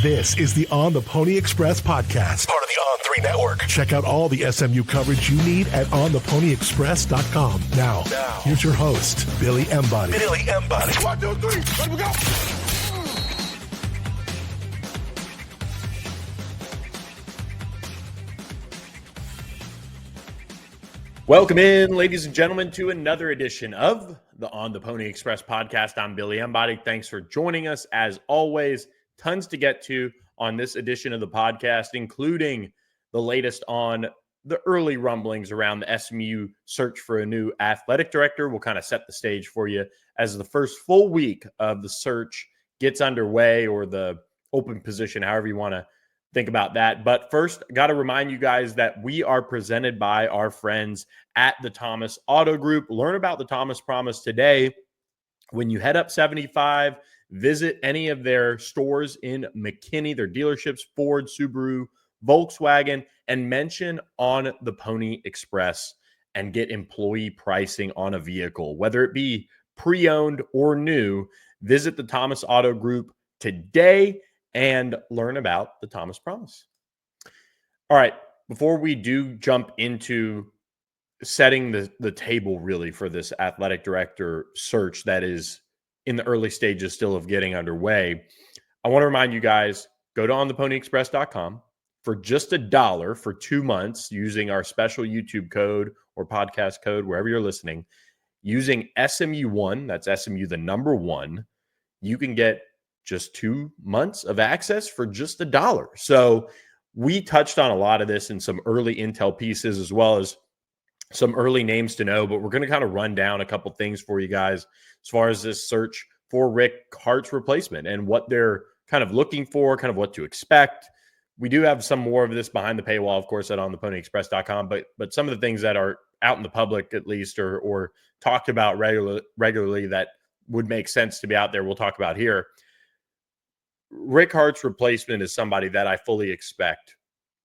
This is the On the Pony Express podcast, part of the On3 network. Check out all the SMU coverage you need at ontheponyexpress.com. Now, here's your host, Billy Embody. 1, 2, 3, let me go. Welcome in, ladies and gentlemen, to another edition of the On the Pony Express podcast. I'm Billy Embody. Thanks for joining us. As always, tons to get to on this edition of the podcast, including the latest on the early rumblings around the SMU search for a new athletic director. We'll kind of set the stage for you as the first full week of the search gets underway, or the open position, however you want to think about that. But first, got to remind you guys that we are presented by our friends at the Thomas Auto Group. Learn about the Thomas Promise today. When you head up 75, visit any of their stores in McKinney, their dealerships, Ford, Subaru, Volkswagen, and mention On the Pony Express and get employee pricing on a vehicle. Whether it be pre-owned or new, visit the Thomas Auto Group today and learn about the Thomas Promise. All right, before we do jump into setting the table really for this athletic director search that is in the early stages still of getting underway, I want to remind you guys, go to ontheponyexpress.com for just $1 for 2 months using our special YouTube code or podcast code, wherever you're listening, using SMU1, that's SMU the number 1, you can get just 2 months of access for just $1. So we touched on a lot of this in some early intel pieces, as well as some early names to know, but we're going to kind of run down a couple things for you guys as far as this search for Rick Hart's replacement and what they're kind of looking for, kind of what to expect. We do have some more of this behind the paywall, of course, at ontheponyexpress.com, but some of the things that are out in the public, at least, or talked about regularly that would make sense to be out there, we'll talk about here. Rick Hart's replacement is somebody that I fully expect,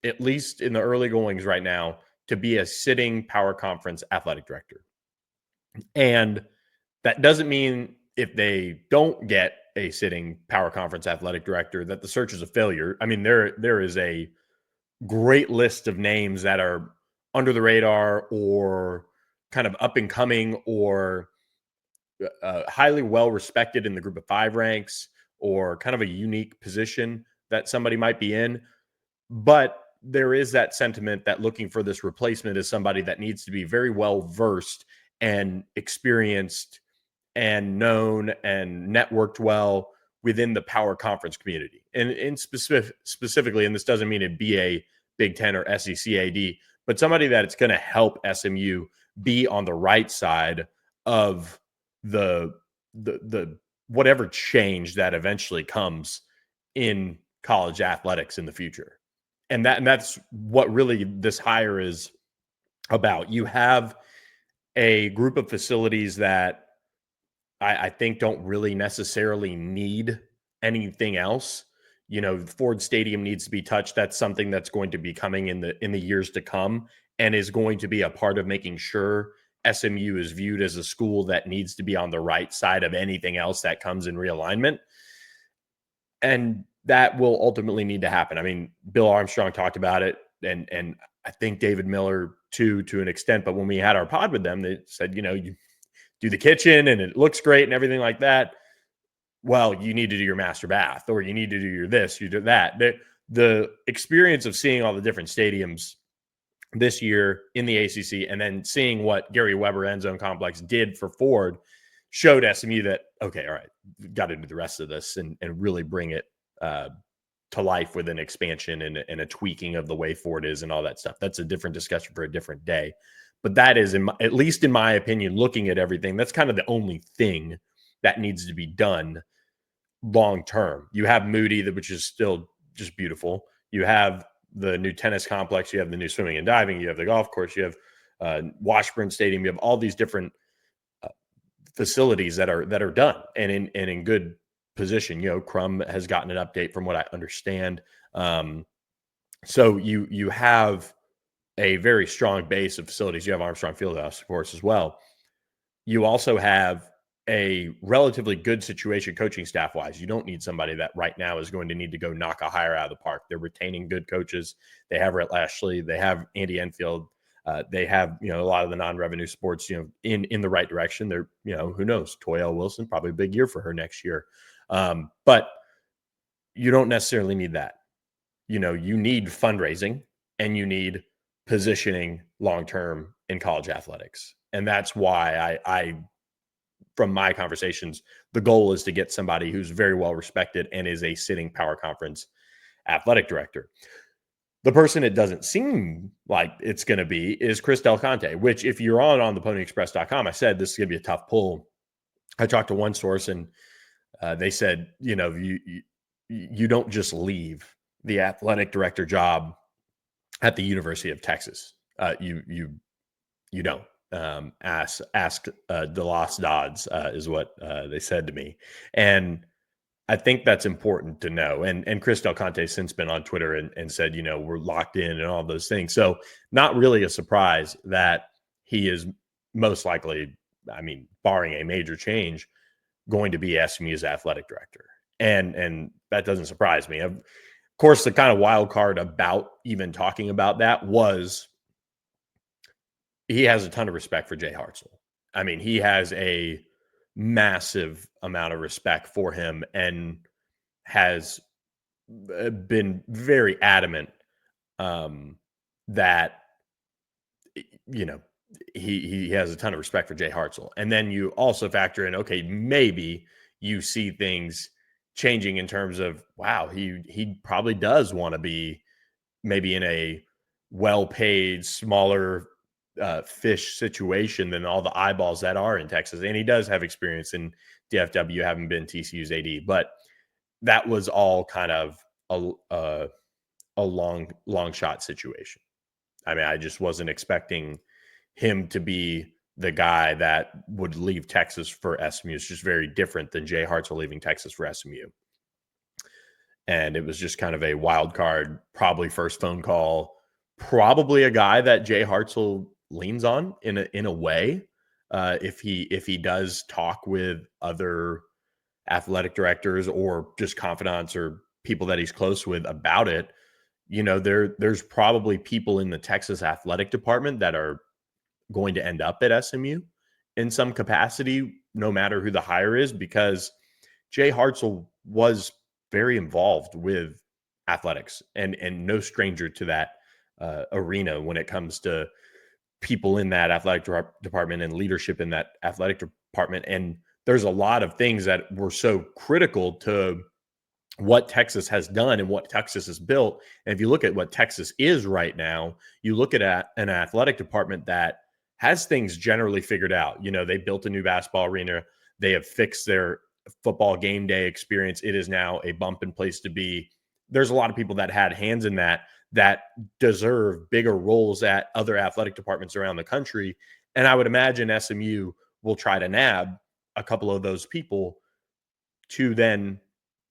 at least in the early goings right now, to be a sitting power conference athletic director. And that doesn't mean if they don't get a sitting power conference athletic director that the search is a failure. I mean, there is a great list of names that are under the radar or kind of up and coming or highly well respected in the group of 5 ranks, or kind of a unique position that somebody might be in. But there is that sentiment that looking for this replacement is somebody that needs to be very well versed and experienced and known and networked well within the power conference community. And in specifically, and this doesn't mean it be a Big Ten or SEC AD, but somebody that it's going to help SMU be on the right side of the whatever change that eventually comes in college athletics in the future. And that's what really this hire is about. You have a group of facilities that I think don't really necessarily need anything else. You know, Ford Stadium needs to be touched. That's something that's going to be coming in the years to come, and is going to be a part of making sure SMU is viewed as a school that needs to be on the right side of anything else that comes in realignment. And that will ultimately need to happen. I mean, Bill Armstrong talked about it, and I think David Miller too, to an extent. But when we had our pod with them, they said, you know, you do the kitchen and it looks great and everything like that. Well, you need to do your master bath, or you need to do your this, you do that. The experience of seeing all the different stadiums this year in the ACC, and then seeing what Gary Weber End Zone Complex did for Ford, showed SMU that, okay, all right, we've got to do the rest of this and really bring it to life with an expansion and a tweaking of the way Ford is and all that stuff. That's a different discussion for a different day. But that is, at least in my opinion, looking at everything, that's kind of the only thing that needs to be done long term. You have Moody, which is still just beautiful. You have the new tennis complex. You have the new swimming and diving. You have the golf course. You have Washburn Stadium. You have all these different facilities that are done and in good position. You know, Crum has gotten an update from what I understand. So you have a very strong base of facilities. You have Armstrong Fieldhouse, of course, as well. You also have a relatively good situation coaching staff wise. You don't need somebody that right now is going to need to go knock a hire out of the park. They're retaining good coaches. They have Rhett Lashley. They have Andy Enfield. They have, a lot of the non-revenue sports, in the right direction. They're, who knows? Toya Wilson, probably a big year for her next year. But you don't necessarily need that. You need fundraising and you need positioning long-term in college athletics. And that's why I from my conversations, the goal is to get somebody who's very well respected and is a sitting power conference athletic director. The person it doesn't seem like it's going to be is Chris Del Conte, which if you're on theponyexpress.com, I said this is going to be a tough pull. I talked to one source and they said, you don't just leave the athletic director job at the University of Texas. You don't. Ask DeLoss Dodds is what they said to me. And I think that's important to know. And Chris Del Conte has since been on Twitter and said, we're locked in and all those things. So not really a surprise that he is most likely, barring a major change, going to be SMU's athletic director. And that doesn't surprise me. Of course, the kind of wild card about even talking about that was he has a ton of respect for Jay Hartzell. He has a massive amount of respect for him and has been very adamant that he has a ton of respect for Jay Hartzell. And then you also factor in, okay, maybe you see things changing in terms of, wow, he probably does want to be maybe in a well-paid, smaller fish situation than all the eyeballs that are in Texas. And he does have experience in DFW, having been TCU's AD, but that was all kind of a long shot situation. I just wasn't expecting him to be the guy that would leave Texas for SMU. It's just very different than Jay Hartzell leaving Texas for SMU. And it was just kind of a wild card, probably first phone call, probably a guy that Jay Hartzell leans on in a way. If he does talk with other athletic directors or just confidants or people that he's close with about it, there's probably people in the Texas athletic department that are going to end up at SMU in some capacity, no matter who the hire is, because Jay Hartzell was very involved with athletics and no stranger to that arena when it comes to people in that athletic department and leadership in that athletic department. And there's a lot of things that were so critical to what Texas has done and what Texas has built. And if you look at what Texas is right now, you look at an athletic department that has things generally figured out. They built a new basketball arena. They have fixed their football game day experience. It is now a bumping place to be. There's a lot of people that had hands in that deserve bigger roles at other athletic departments around the country. And I would imagine SMU will try to nab a couple of those people to then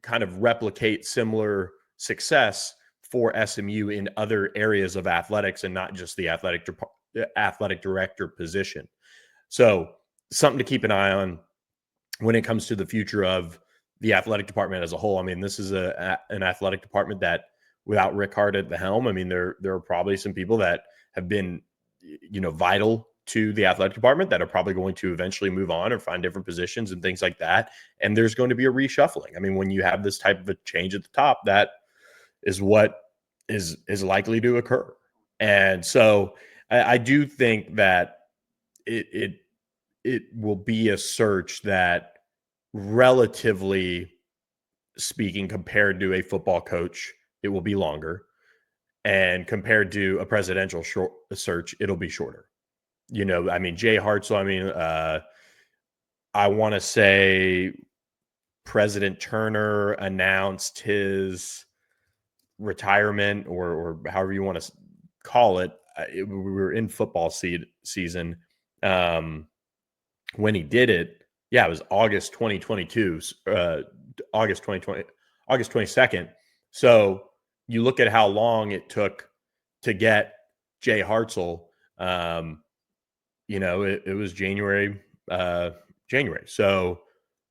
kind of replicate similar success for SMU in other areas of athletics and not just the athletic director position. So something to keep an eye on when it comes to the future of the athletic department as a whole. This is an athletic department that, without Rick Hart at the helm, there are probably some people that have been, vital to the athletic department that are probably going to eventually move on or find different positions and things like that. And there's going to be a reshuffling. When you have this type of a change at the top, that is what is likely to occur. And so I do think that it will be a search that, relatively speaking, compared to a football coach, it will be longer. And compared to a presidential search, it'll be shorter. Jay Hartzell, I want to say President Turner announced his retirement or however you want to call it. We were in football season when he did it. Yeah, it was August 2022, August 22nd. So you look at how long it took to get Jay Hartzell. It was January January. So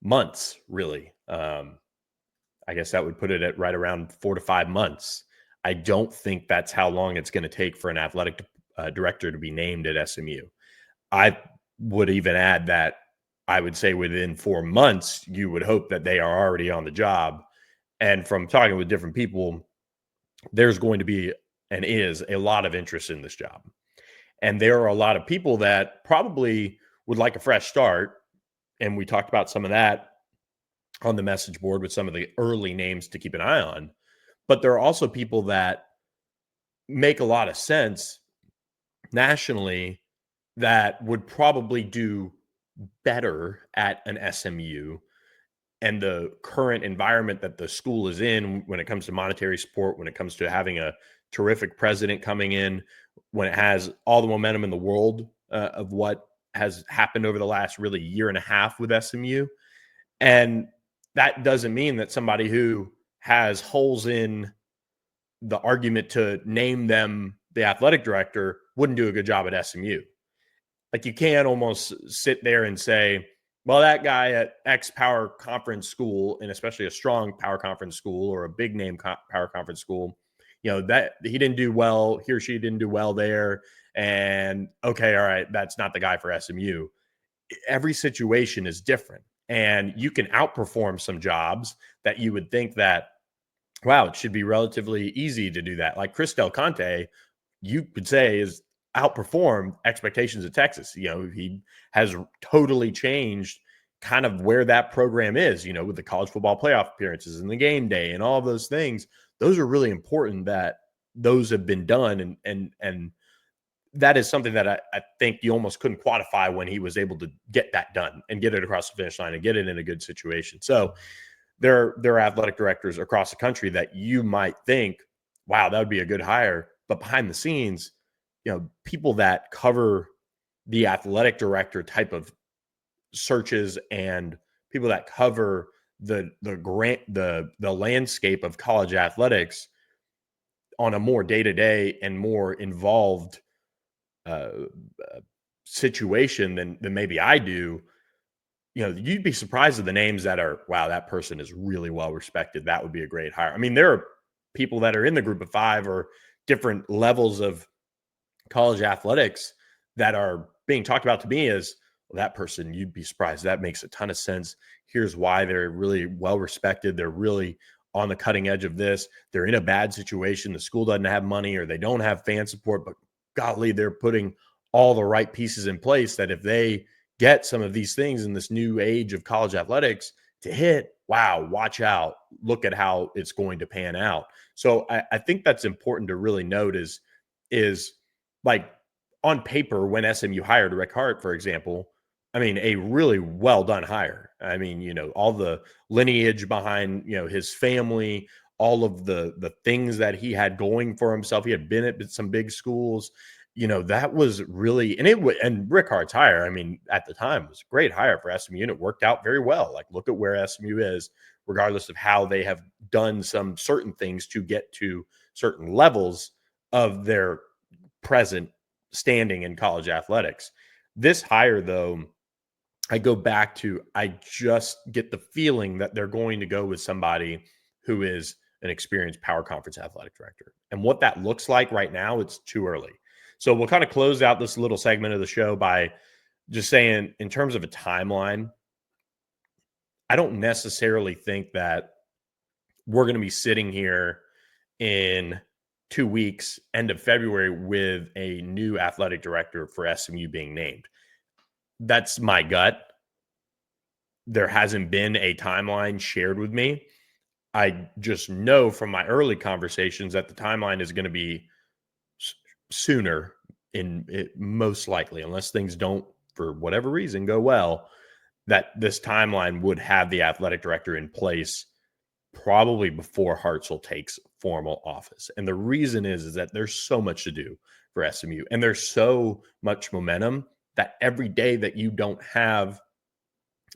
months, really. I guess that would put it at right around 4 to 5 months. I don't think that's how long it's going to take for an athletic director to be named at SMU. I would even add that I would say within 4 months, you would hope that they are already on the job. And from talking with different people, there's going to be and is a lot of interest in this job. And there are a lot of people that probably would like a fresh start. And we talked about some of that on the message board with some of the early names to keep an eye on. But there are also people that make a lot of sense nationally that would probably do better at an SMU and the current environment that the school is in when it comes to monetary support, when it comes to having a terrific president coming in, when it has all the momentum in the world of what has happened over the last really year and a half with SMU. And that doesn't mean that somebody who has holes in the argument to name them the athletic director wouldn't do a good job at SMU. Like, you can't almost sit there and say, well, that guy at X power conference school, and especially a strong power conference school or a big name power conference school, that he didn't do well, he or she didn't do well there. And okay, all right, that's not the guy for SMU. Every situation is different. And you can outperform some jobs that you would think that, wow, it should be relatively easy to do that. Like Chris Del Conte, you could say is outperformed expectations of Texas. He has totally changed kind of where that program is, with the college football playoff appearances and the game day and all of those things. Those are really important that those have been done. And that is something that I think you almost couldn't quantify when he was able to get that done and get it across the finish line and get it in a good situation. So there are athletic directors across the country that you might think, wow, that would be a good hire. But behind the scenes, people that cover the athletic director type of searches and people that cover the landscape of college athletics on a more day-to-day and more involved situation than maybe I do, you'd be surprised at the names that are, wow, that person is really well respected. That would be a great hire. I mean, there are people that are in the group of five or different levels of college athletics that are being talked about to me as, well, that person, you'd be surprised. That makes a ton of sense. Here's why they're really well respected. They're really on the cutting edge of this. They're in a bad situation. The school doesn't have money or they don't have fan support, but golly, they're putting all the right pieces in place that if they get some of these things in this new age of college athletics to hit, wow, watch out. Look at how it's going to pan out. So I think that's important to really note is like on paper, when SMU hired Rick Hart, for example, I mean, a really well done hire. I mean, all the lineage behind, his family, all of the things that he had going for himself. He had been at some big schools. That was really, and Rick Hart's hire, I mean, at the time was a great hire for SMU, and it worked out very well. Like, look at where SMU is, regardless of how they have done some certain things to get to certain levels of their present standing in college athletics. This hire, though, I go back to, I just get the feeling that they're going to go with somebody who is an experienced power conference athletic director. And what that looks like right now, it's too early. So we'll kind of close out this little segment of the show by just saying, in terms of a timeline, I don't necessarily think that we're going to be sitting here in 2 weeks, end of February, with a new athletic director for SMU being named. That's my gut. There hasn't been a timeline shared with me. I just know from my early conversations that the timeline is going to be sooner, most likely, unless things don't, for whatever reason, go well, that this timeline would have the athletic director in place probably before Hartzell takes formal office. And the reason is that there's so much to do for SMU, and there's so much momentum that every day that you don't have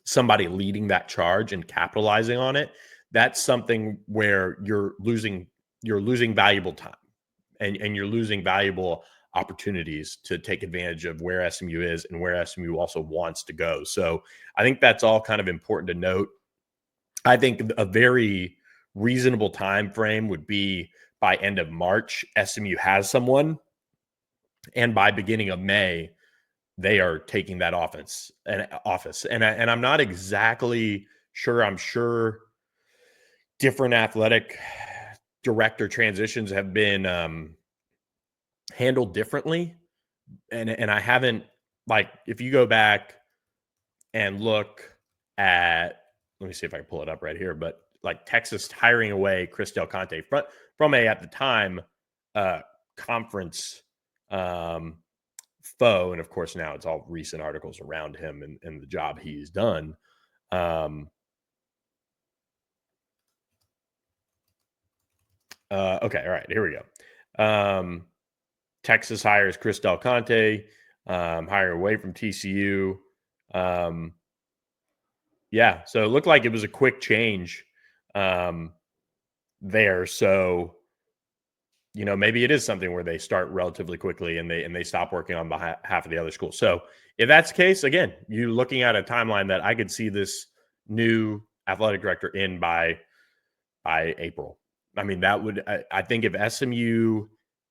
somebody leading that charge and capitalizing on it, that's something where you're losing valuable time and you're losing valuable opportunities to take advantage of where SMU is and where SMU also wants to go. So I think that's all kind of important to note. I think a very reasonable time frame would be by end of March, SMU has someone, and by beginning of May, they are taking that office. And I'm not exactly sure. I'm sure different athletic director transitions have been handled differently, and I haven't, like, if you go back and look at, let me see if I can pull it up right here, but like Texas hiring away Chris Del Conte from a, at the time, conference foe, and of course now it's all recent articles around him and the job he's done. Okay, all right, here we go. Texas hires Chris Del Conte, hiring away from TCU. Yeah, so it looked like it was a quick change there. So, maybe it is something where they start relatively quickly and they stop working on behalf of the other school. So if that's the case, again, you're looking at a timeline that I could see this new athletic director in by April. I mean, that would, I think if SMU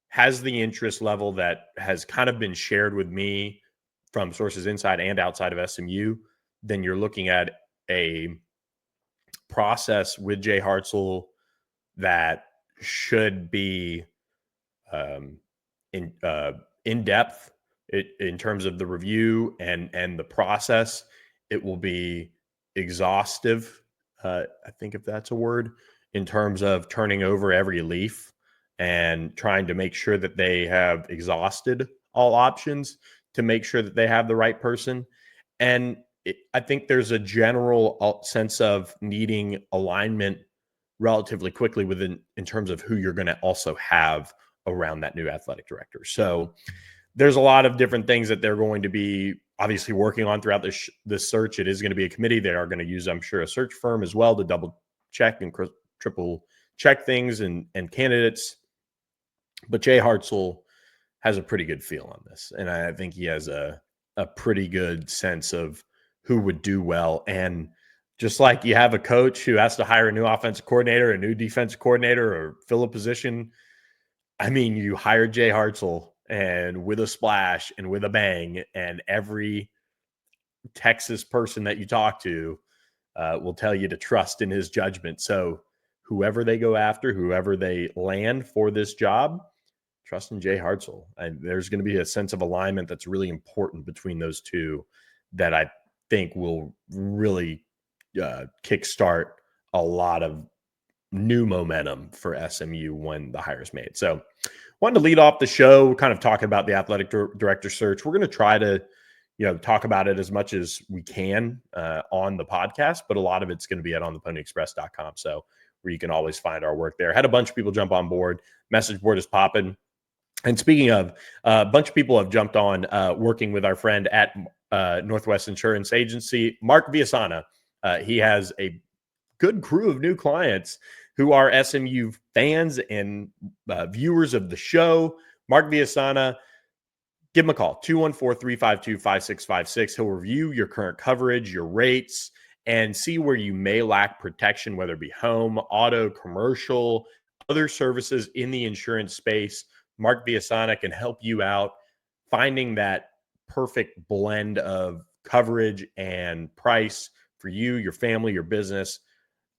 has the interest level that has kind of been shared with me from sources inside and outside of SMU, then you're looking at a process with Jay Hartzell that should be in depth in terms of the review and the process. It will be exhaustive, I think, if that's a word, in terms of turning over every leaf and trying to make sure that they have exhausted all options to make sure that they have the right person. And I think there's a general sense of needing alignment relatively quickly in terms of who you're going to also have around that new athletic director. So there's a lot of different things that they're going to be obviously working on throughout this search. It is going to be a committee. They are going to use, I'm sure, a search firm as well to double check and triple check things and candidates. But Jay Hartzell has a pretty good feel on this. And I think he has a pretty good sense of who would do well. And just like you have a coach who has to hire a new offensive coordinator, a new defensive coordinator, or fill a position, I mean, you hire Jay Hartzell and with a splash and with a bang, and every Texas person that you talk to will tell you to trust in his judgment. So whoever they go after, whoever they land for this job, trust in Jay Hartzell. And there's going to be a sense of alignment that's really important between those two that I think will really kickstart a lot of new momentum for SMU when the hire is made. So wanted to lead off the show kind of talking about the athletic director search. We're going to try to talk about it as much as we can on the podcast, but a lot of it's going to be at ontheponyexpress.com. So where you can always find our work there. Had a bunch of people jump on board. Message board is popping. And speaking of, a bunch of people have jumped on working with our friend at Northwest Insurance Agency, Mark Villasana. He has a good crew of new clients who are SMU fans and viewers of the show. Mark Villasana, give him a call, 214-352-5656. He'll review your current coverage, your rates, and see where you may lack protection, whether it be home, auto, commercial, other services in the insurance space. Mark Villasana can help you out finding that perfect blend of coverage and price for you, your family, your business,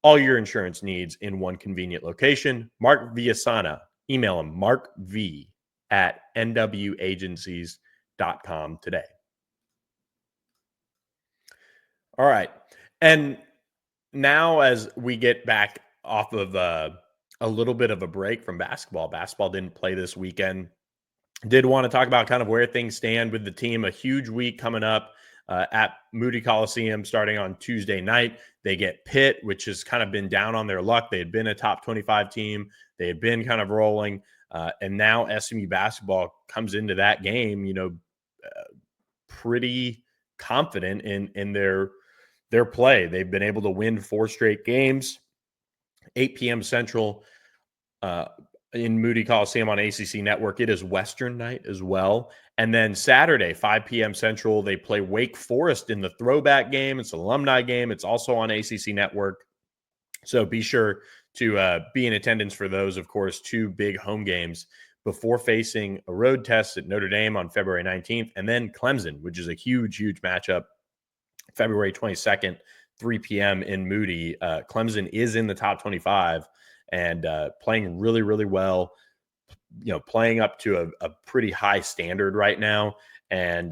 all your insurance needs in one convenient location. Mark Villasana, email him, markv@nwagencies.com today. All right. And now as we get back off of a little bit of a break from basketball didn't play this weekend. Did want to talk about kind of where things stand with the team. A huge week coming up at Moody Coliseum starting on Tuesday night. They get Pitt, which has kind of been down on their luck. They had been a top 25 team. They had been kind of rolling. And now SMU basketball comes into that game, pretty confident in their play. They've been able to win 4 straight games, 8 p.m. Central in Moody Coliseum on ACC Network. It is Western night as well. And then Saturday, 5 p.m. Central, they play Wake Forest in the throwback game. It's an alumni game. It's also on ACC Network. So be sure to be in attendance for those, of course, 2 big home games before facing a road test at Notre Dame on February 19th, and then Clemson, which is a huge, huge matchup, February 22nd, 3 p.m. in Moody. Clemson is in the top 25 and playing really, really well, playing up to a pretty high standard right now. And,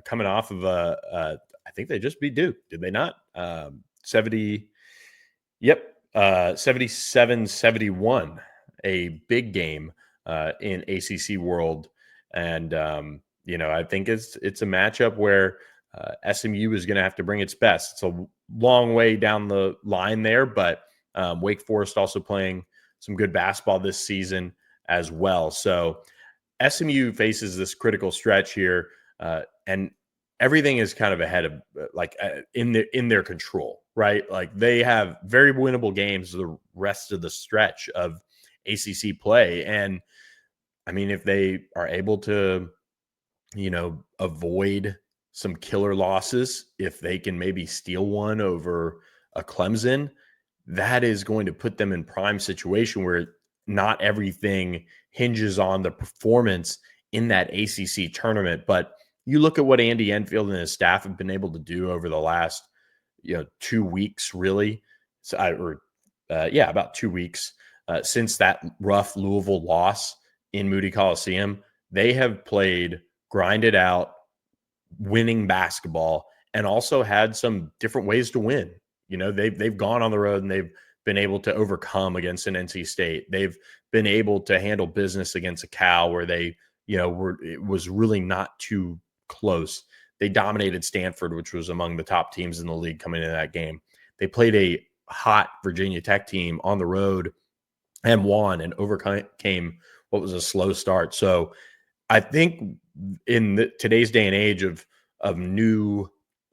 coming off of I think they just beat Duke, did they not? 70, yep, 77-71, a big game in ACC world. And, I think it's a matchup where SMU is going to have to bring its best. It's a long way down the line there, but Wake Forest also playing some good basketball this season as well. So SMU faces this critical stretch here, and everything is kind of ahead of in their control, right? Like they have very winnable games the rest of the stretch of ACC play, and I mean if they are able to, avoid some killer losses, if they can maybe steal one over a Clemson, that is going to put them in prime situation where not everything hinges on the performance in that ACC tournament. But you look at what Andy Enfield and his staff have been able to do over the last, 2 weeks, really. About 2 weeks since that rough Louisville loss in Moody Coliseum. They have played grinded out, winning basketball, and also had some different ways to win. They've gone on the road and they've been able to overcome against an NC State. They've been able to handle business against a Cal where they, it was really not too close. They dominated Stanford, which was among the top teams in the league coming into that game. They played a hot Virginia Tech team on the road and won and overcame what was a slow start. So I think in today's day and age of new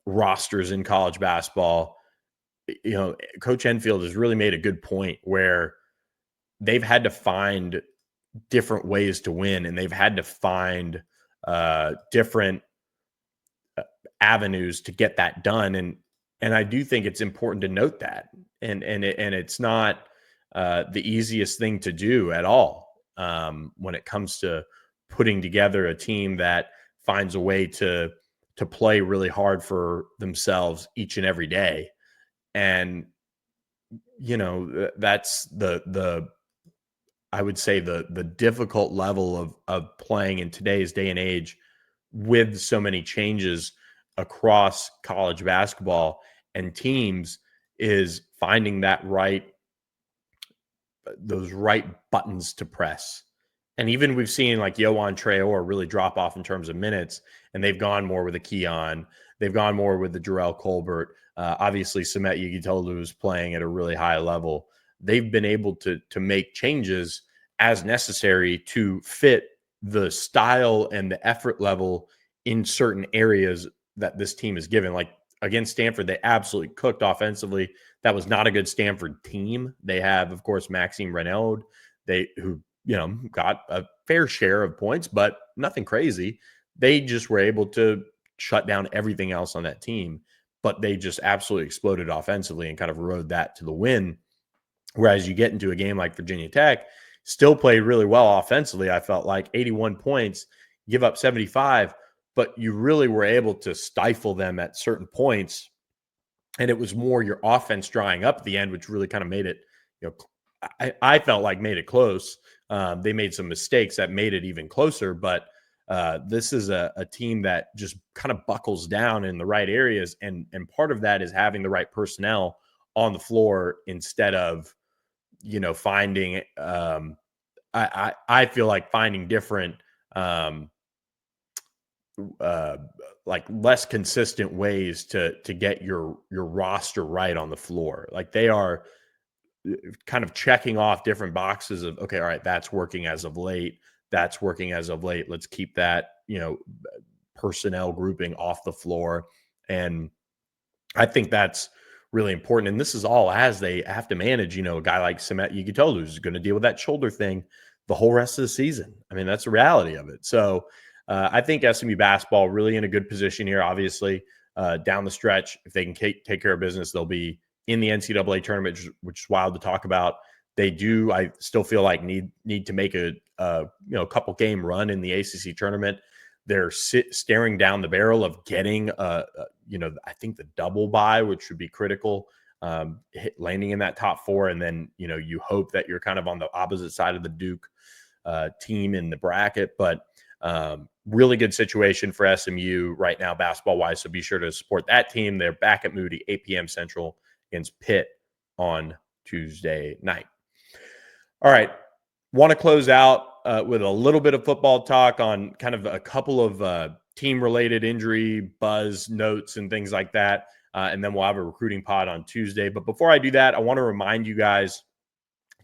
rosters in college basketball, Coach Enfield has really made a good point where they've had to find different ways to win, and they've had to find different avenues to get that done. And I do think it's important to note that, and it's not the easiest thing to do at all when it comes to putting together a team that finds a way to play really hard for themselves each and every day. And, that's I would say the difficult level of playing in today's day and age with so many changes across college basketball and teams is finding those right buttons to press. And even we've seen like Yohan Traore really drop off in terms of minutes, and they've gone more with a Keon. They've gone more with the Jarrell Colbert. Obviously, Samet Yigitolu is playing at a really high level. They've been able to make changes as necessary to fit the style and the effort level in certain areas that this team is given. Like against Stanford, they absolutely cooked offensively. That was not a good Stanford team. They have, of course, Maxime Renaud, who got a fair share of points, but nothing crazy. They just were able to shut down everything else on that team, but they just absolutely exploded offensively and kind of rode that to the win. Whereas you get into a game like Virginia Tech, still played really well offensively. I felt like 81 points, give up 75, but you really were able to stifle them at certain points. And it was more your offense drying up at the end, which really kind of made it, I felt like made it close. They made some mistakes that made it even closer, but this is a team that just kind of buckles down in the right areas. And part of that is having the right personnel on the floor instead of, finding, I feel like finding different, like less consistent ways to get your roster right on the floor. Like they are kind of checking off different boxes of, okay, all right, that's working as of late. That's working as of late. Let's keep that, personnel grouping off the floor. And I think that's really important. And this is all as they have to manage, a guy like Samet Yigitolu who's going to deal with that shoulder thing the whole rest of the season. I mean, that's the reality of it. So I think SMU basketball really in a good position here. Obviously, down the stretch, if they can take care of business, they'll be in the NCAA tournament, which is wild to talk about. They do, I still feel like need to make a couple game run in the ACC tournament. They're staring down the barrel of getting I think the double bye, which would be critical, landing in that top 4, and then you hope that you're kind of on the opposite side of the Duke team in the bracket. But really good situation for SMU right now, basketball wise. So be sure to support that team. They're back at Moody, 8 p.m. Central against Pitt on Tuesday night. All right. Want to close out with a little bit of football talk on kind of a couple of team-related injury buzz notes and things like that. And then we'll have a recruiting pod on Tuesday. But before I do that, I want to remind you guys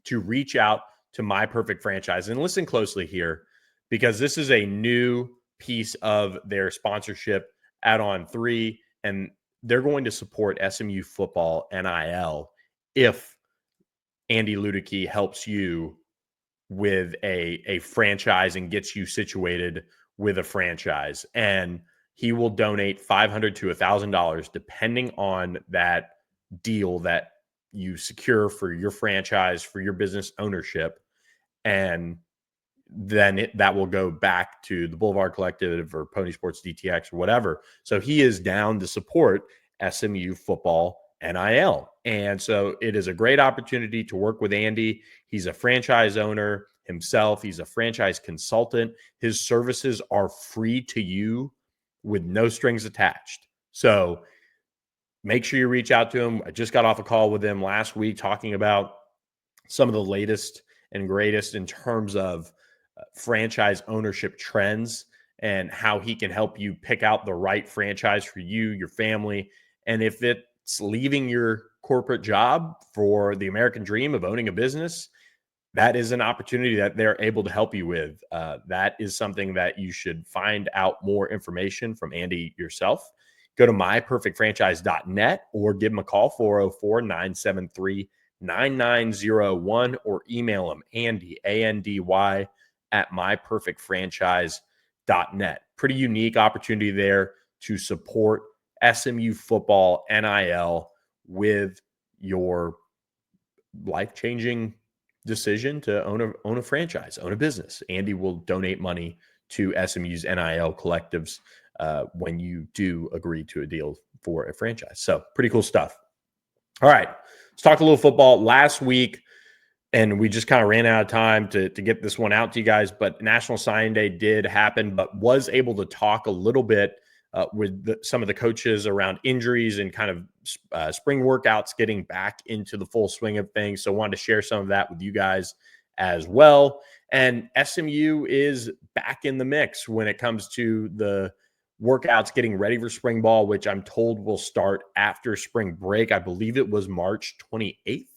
to reach out to My Perfect Franchise. And listen closely here, because this is a new piece of their sponsorship at On3, and they're going to support SMU football NIL if Andy Ludicky helps you with a franchise and gets you situated with a franchise. And he will donate $500 to $1,000 depending on that deal that you secure for your franchise, for your business ownership. And then that will go back to the Boulevard Collective or Pony Sports DTX or whatever. So he is down to support SMU football NIL. And so it is a great opportunity to work with Andy. He's a franchise owner himself. He's a franchise consultant. His services are free to you with no strings attached. So make sure you reach out to him. I just got off a call with him last week talking about some of the latest and greatest in terms of franchise ownership trends and how he can help you pick out the right franchise for you, your family. And if it's leaving your corporate job for the American dream of owning a business, that is an opportunity that they're able to help you with. That is something that you should find out more information from Andy yourself. Go to myperfectfranchise.net or give him a call, 404-973-9901, or email him, Andy, ANDY, at myperfectfranchise.net. Pretty unique opportunity there to support SMU football NIL with your life-changing decision to own a franchise, own a business. Andy will donate money to SMU's NIL collectives when you do agree to a deal for a franchise. So pretty cool stuff. All right, let's talk a little football. Last week, and we just kind of ran out of time to get this one out to you guys, but National Signing Day did happen, but was able to talk a little bit with some of the coaches around injuries and kind of spring workouts getting back into the full swing of things. So wanted to share some of that with you guys as well. And SMU is back in the mix when it comes to the workouts getting ready for spring ball, which I'm told will start after spring break. I believe it was March 28th.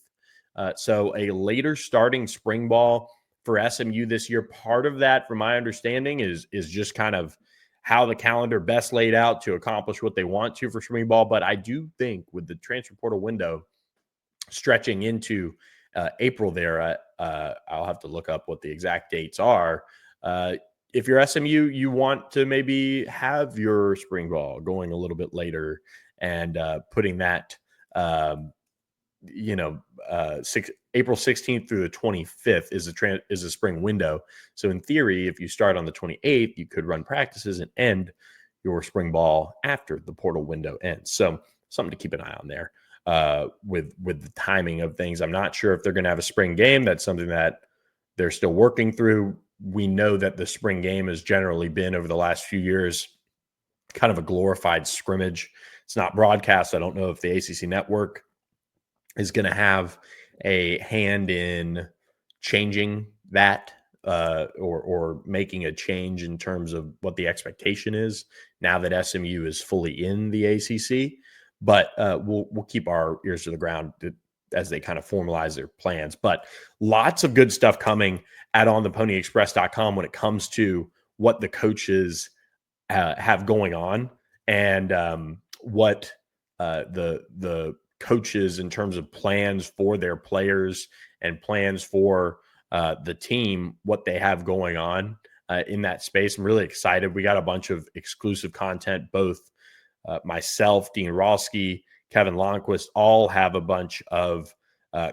So a later starting spring ball for SMU this year. Part of that, from my understanding, is just kind of how the calendar best laid out to accomplish what they want to for spring ball. But I do think with the transfer portal window stretching into April there, I'll have to look up what the exact dates are. If you're SMU, you want to maybe have your spring ball going a little bit later and putting that, April 16th through the 25th is a spring window. So in theory, if you start on the 28th, you could run practices and end your spring ball after the portal window ends. So something to keep an eye on there with the timing of things. I'm not sure if they're going to have a spring game. That's something that they're still working through. We know that the spring game has generally been, over the last few years, kind of a glorified scrimmage. It's not broadcast. I don't know if the ACC network is going to have a hand in changing that or making a change in terms of what the expectation is now that SMU is fully in the ACC. But we'll keep our ears to the ground as they kind of formalize their plans. But lots of good stuff coming at ontheponyexpress.com when it comes to what the coaches have going on and what the coaches in terms of plans for their players and plans for the team, what they have going on in that space. I'm really excited. We got a bunch of exclusive content. Both myself, Dean Roski, Kevin Lonnquist, all have a bunch of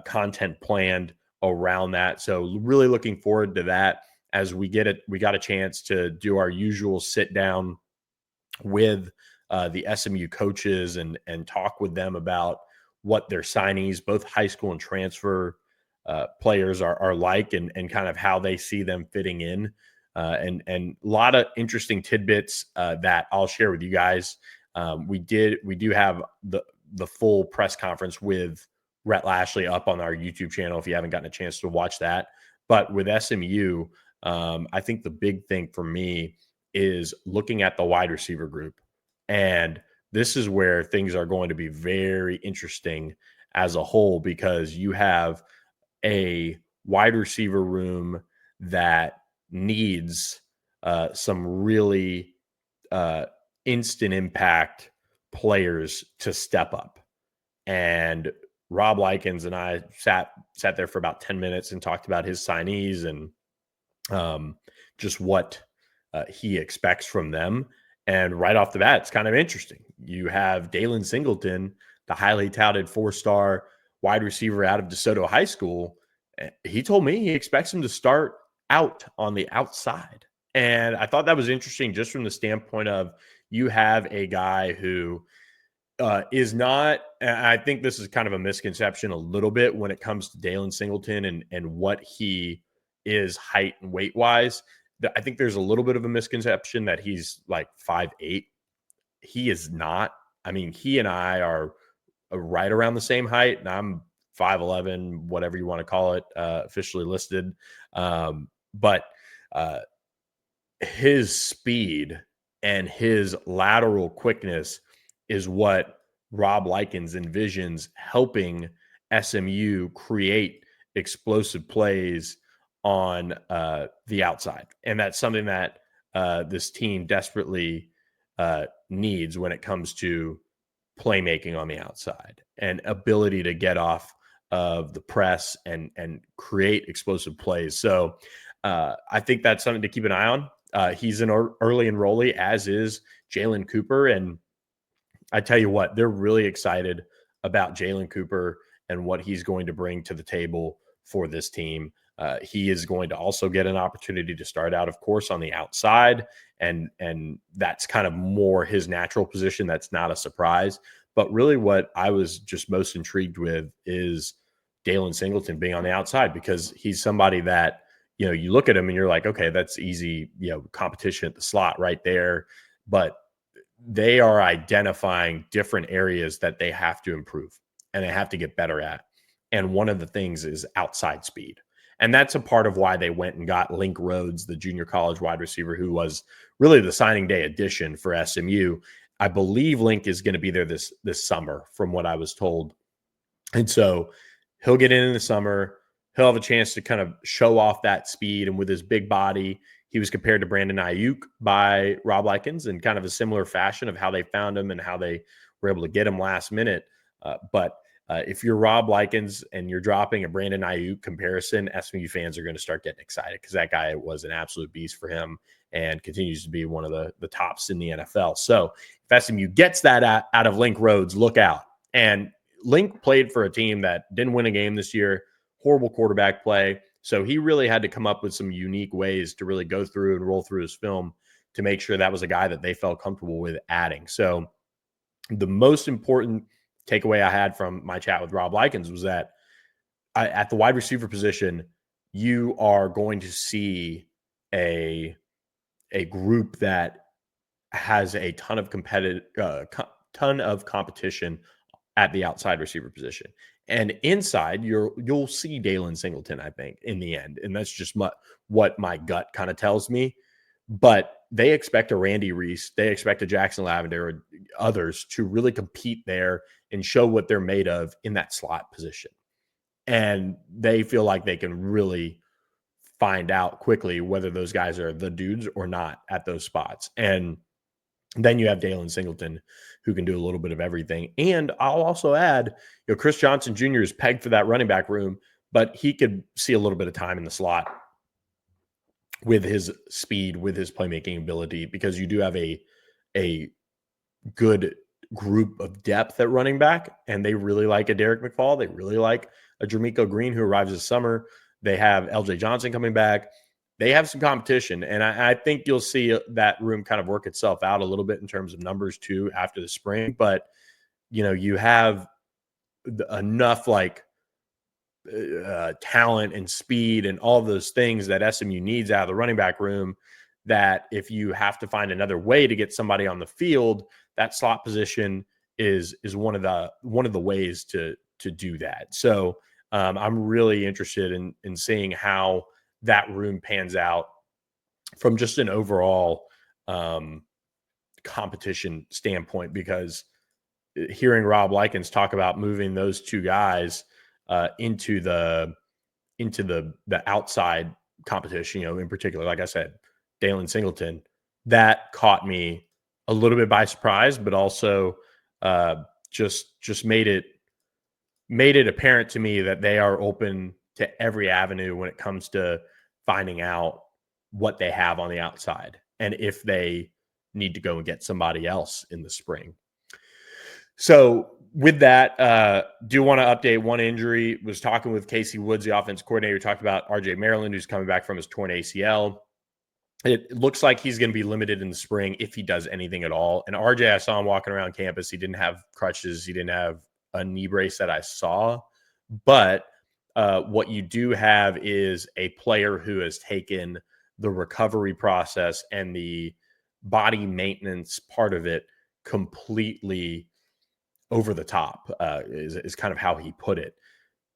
content planned around that. So really looking forward to that as we get it. We got a chance to do our usual sit down with the SMU coaches and talk with them about what their signees, both high school and transfer players are like, and kind of how they see them fitting in. And a lot of interesting tidbits that I'll share with you guys. We do have the full press conference with Rhett Lashley up on our YouTube channel if you haven't gotten a chance to watch that. But with SMU, I think the big thing for me is looking at the wide receiver group. And this is where things are going to be very interesting as a whole, because you have a wide receiver room that needs some really instant impact players to step up. And Rob Likens and I sat there for about 10 minutes and talked about his signees and just what he expects from them. And right off the bat, it's kind of interesting. You have Dalen Singleton, the highly touted 4-star wide receiver out of DeSoto High School. He told me he expects him to start out on the outside. And I thought that was interesting just from the standpoint of you have a guy who is not, I think this is kind of a misconception a little bit when it comes to Dalen Singleton and what he is height and weight wise. I think there's a little bit of a misconception that he's like 5'8". He is not. I mean, he and I are right around the same height, and I'm 5'11", whatever you want to call it, officially listed. But his speed and his lateral quickness is what Rob Likens envisions helping SMU create explosive plays on the outside. And that's something that this team desperately needs when it comes to playmaking on the outside and ability to get off of the press and create explosive plays. So I think that's something to keep an eye on. He's an early enrollee, as is Jalen Cooper. And I tell you what, they're really excited about Jalen Cooper and what he's going to bring to the table for this team. He is going to also get an opportunity to start out, of course, on the outside, and that's kind of more his natural position. That's not a surprise. But really what I was just most intrigued with is Dalen Singleton being on the outside, because he's somebody that, you look at him and you're like, okay, that's easy, competition at the slot right there. But they are identifying different areas that they have to improve and they have to get better at. And one of the things is outside speed. And that's a part of why they went and got Link Rhodes, the junior college wide receiver, who was really the signing day addition for SMU. I believe Link is going to be there this summer, from what I was told. And so he'll get in the summer. He'll have a chance to kind of show off that speed. And with his big body, he was compared to Brandon Ayuk by Rob Likens in kind of a similar fashion of how they found him and how they were able to get him last minute. But if you're Rob Likens and you're dropping a Brandon Ayuk comparison, SMU fans are going to start getting excited, because that guy was an absolute beast for him and continues to be one of the tops in the NFL. So if SMU gets that out of Link Rhodes, look out. And Link played for a team that didn't win a game this year, horrible quarterback play. So he really had to come up with some unique ways to really go through and roll through his film to make sure that was a guy that they felt comfortable with adding. So the most important takeaway I had from my chat with Rob Likens was that at the wide receiver position, you are going to see a group that has a ton of competition at the outside receiver position. And inside, you'll see Dalen Singleton, I think, in the end. And that's just what my gut kind of tells me. But they expect a Randy Reese, they expect a Jackson Lavender, or others to really compete there and show what they're made of in that slot position. And they feel like they can really find out quickly whether those guys are the dudes or not at those spots. And then you have Dalen Singleton, who can do a little bit of everything. And I'll also add, Chris Johnson Jr. is pegged for that running back room, but he could see a little bit of time in the slot with his speed, with his playmaking ability, because you do have a good group of depth at running back, and they really like a Derek McFall. They really like a Jermichael Green, who arrives this summer. They have LJ Johnson coming back. They have some competition, and I think you'll see that room kind of work itself out a little bit in terms of numbers too after the spring. But, you have enough talent and speed and all those things that SMU needs out of the running back room, that if you have to find another way to get somebody on the field, that slot position is one of the ways to do that. So I'm really interested in seeing how that room pans out from just an overall competition standpoint, because hearing Rob Likens talk about moving those two guys into the outside competition, in particular, like I said, Dalen Singleton, that caught me a little bit by surprise, but also just made it apparent to me that they are open to every avenue when it comes to finding out what they have on the outside and if they need to go and get somebody else in the spring. So with that, do want to update one injury. Was talking with Casey Woods, the offense coordinator, talked about RJ Maryland, who's coming back from his torn ACL. It looks like he's going to be limited in the spring if he does anything at all. And RJ, I saw him walking around campus. He didn't have crutches. He didn't have a knee brace that I saw. But what you do have is a player who has taken the recovery process and the body maintenance part of it completely over the top, is kind of how he put it.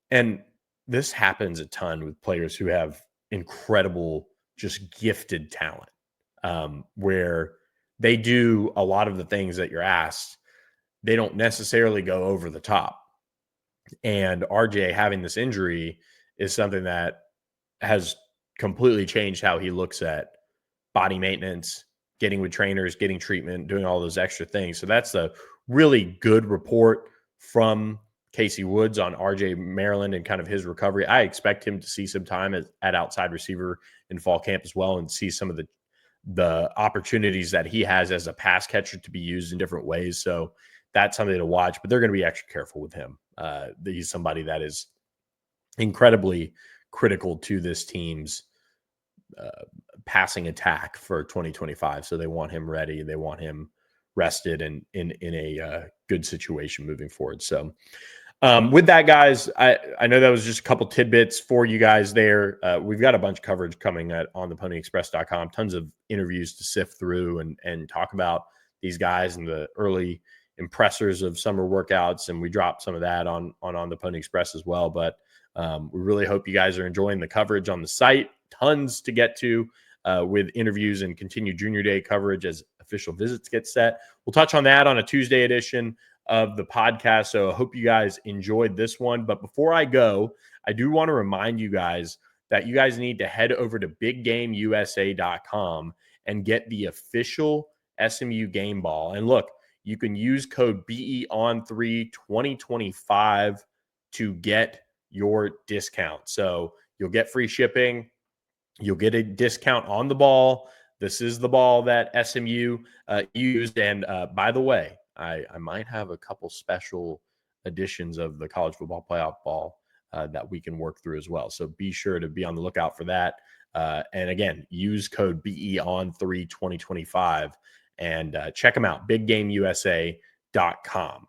And this happens a ton with players who have incredible, just gifted talent, where they do a lot of the things that you're asked. They don't necessarily go over the top. And RJ having this injury is something that has completely changed how he looks at body maintenance, getting with trainers, getting treatment, doing all those extra things. So that's a really good report from Casey Woods on RJ Maryland and kind of his recovery. I expect him to see some time at outside receiver in fall camp as well, and see some of the opportunities that he has as a pass catcher to be used in different ways. So that's something to watch, but they're going to be extra careful with him. He's somebody that is incredibly critical to this team's passing attack for 2025. So they want him ready. They want him rested and in a good situation moving forward. So with that, guys, I know that was just a couple tidbits for you guys there. We've got a bunch of coverage coming on theponyexpress.com, tons of interviews to sift through and talk about these guys and the early impressors of summer workouts. And we dropped some of that on the Pony Express as well. But we really hope you guys are enjoying the coverage on the site. Tons to get to with interviews and continued junior day coverage as official visits get set. We'll touch on that on a Tuesday edition of the podcast. So I hope you guys enjoyed this one. But before I go, I do want to remind you guys that you guys need to head over to biggameusa.com and get the official SMU game ball. And look, you can use code BEON3 2025 to get your discount. So you'll get free shipping. You'll get a discount on the ball. This is the ball that SMU used. And by the way, I might have a couple special editions of the college football playoff ball that we can work through as well. So be sure to be on the lookout for that. And again, use code BEON3 2025 and check them out, biggameusa.com.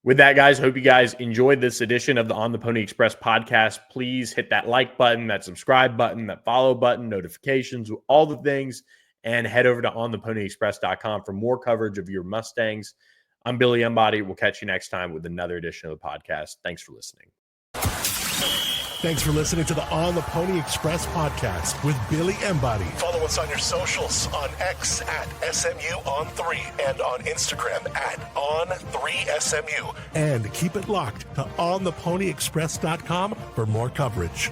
With that, guys, hope you guys enjoyed this edition of the On the Pony Express podcast. Please hit that like button, that subscribe button, that follow button, notifications, all the things, and head over to ontheponyexpress.com for more coverage of your Mustangs. I'm Billy Embody. We'll catch you next time with another edition of the podcast. Thanks for listening. Thanks for listening to the On the Pony Express podcast with Billy Embody. Follow us on your socials on X at SMU on 3 and on Instagram at on3SMU. And keep it locked to ontheponyexpress.com for more coverage.